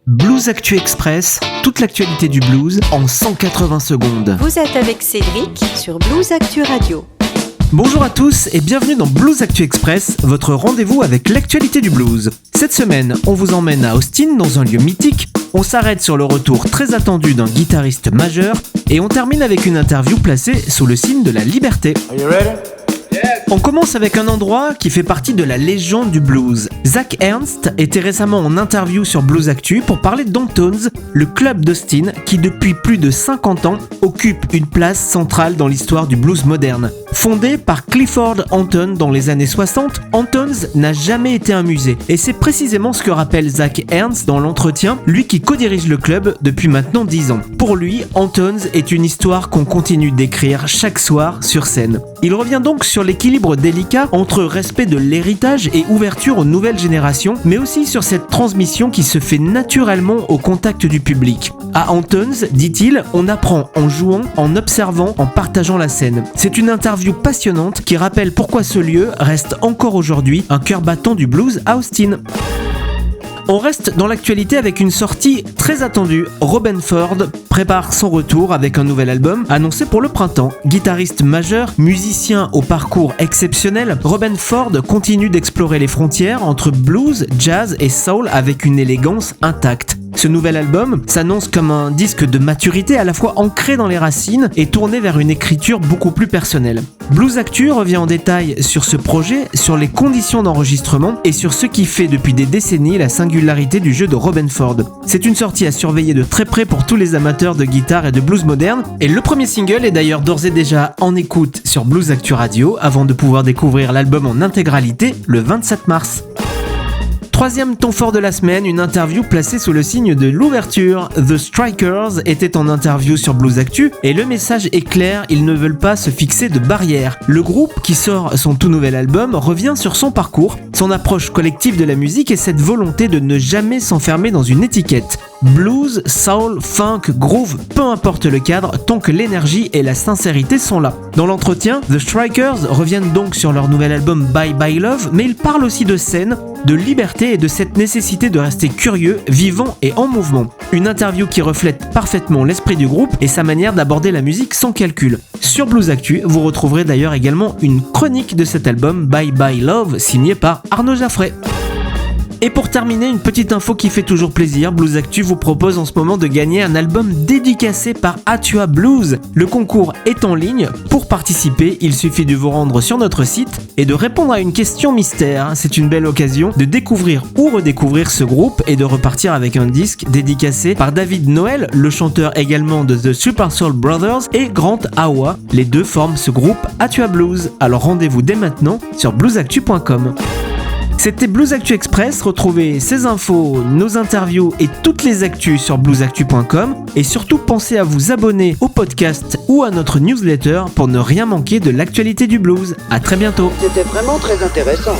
Blues Actu Express, toute l'actualité du blues en 180 secondes. Vous êtes avec Cédric sur Blues Actu Radio. Bonjour à tous et bienvenue dans Blues Actu Express, votre rendez-vous avec l'actualité du blues. Cette semaine, on vous emmène à Austin dans un lieu mythique, on s'arrête sur le retour très attendu d'un guitariste majeur et on termine avec une interview placée sous le signe de la liberté. Are you ready? On commence avec un endroit qui fait partie de la légende du blues. Zach Ernst était récemment en interview sur Blues Actu pour parler d'Antone's, le club d'Austin qui depuis plus de 50 ans occupe une place centrale dans l'histoire du blues moderne. Fondé par Clifford Anton dans les années 60, Antone's n'a jamais été un musée et c'est précisément ce que rappelle Zach Ernst dans l'entretien, lui qui co-dirige le club depuis maintenant 10 ans. Pour lui, Antone's est une histoire qu'on continue d'écrire chaque soir sur scène. Il revient donc sur l'équilibre délicat entre respect de l'héritage et ouverture aux nouvelles générations, mais aussi sur cette transmission qui se fait naturellement au contact du public. À Antone's, dit-il, on apprend en jouant, en observant, en partageant la scène. C'est une interview passionnante qui rappelle pourquoi ce lieu reste encore aujourd'hui un cœur battant du blues à Austin. On reste dans l'actualité avec une sortie très attendue. Robben Ford prépare son retour avec un nouvel album annoncé pour le printemps. Guitariste majeur, musicien au parcours exceptionnel, Robben Ford continue d'explorer les frontières entre blues, jazz et soul avec une élégance intacte. Ce nouvel album s'annonce comme un disque de maturité à la fois ancré dans les racines et tourné vers une écriture beaucoup plus personnelle. Blues Actu revient en détail sur ce projet, sur les conditions d'enregistrement et sur ce qui fait depuis des décennies la singularité du jeu de Robben Ford. C'est une sortie à surveiller de très près pour tous les amateurs de guitare et de blues moderne et le premier single est d'ailleurs d'ores et déjà en écoute sur Blues Actu Radio avant de pouvoir découvrir l'album en intégralité le 27 mars. Troisième ton fort de la semaine, une interview placée sous le signe de l'ouverture. The Strikers était en interview sur Blues Actu et le message est clair, ils ne veulent pas se fixer de barrières. Le groupe, qui sort son tout nouvel album, revient sur son parcours, son approche collective de la musique et cette volonté de ne jamais s'enfermer dans une étiquette. Blues, soul, funk, groove, peu importe le cadre, tant que l'énergie et la sincérité sont là. Dans l'entretien, The Strikers reviennent donc sur leur nouvel album Bye Bye Love, mais ils parlent aussi de scène, de liberté et de cette nécessité de rester curieux, vivant et en mouvement. Une interview qui reflète parfaitement l'esprit du groupe et sa manière d'aborder la musique sans calcul. Sur Blues Actu, vous retrouverez d'ailleurs également une chronique de cet album Bye Bye Love signée par Arnaud Jaffray. Et pour terminer, une petite info qui fait toujours plaisir, Blues Actu vous propose en ce moment de gagner un album dédicacé par Atua Blues. Le concours est en ligne. Pour participer, il suffit de vous rendre sur notre site et de répondre à une question mystère. C'est une belle occasion de découvrir ou redécouvrir ce groupe et de repartir avec un disque dédicacé par David Noel, le chanteur également de The Super Soul Brothers, et Grant Awa. Les deux forment ce groupe Atua Blues. Alors rendez-vous dès maintenant sur bluesactu.com. C'était Blues Actu Express, retrouvez ces infos, nos interviews et toutes les actus sur bluesactu.com et surtout pensez à vous abonner au podcast ou à notre newsletter pour ne rien manquer de l'actualité du blues. À très bientôt. C'était vraiment très intéressant.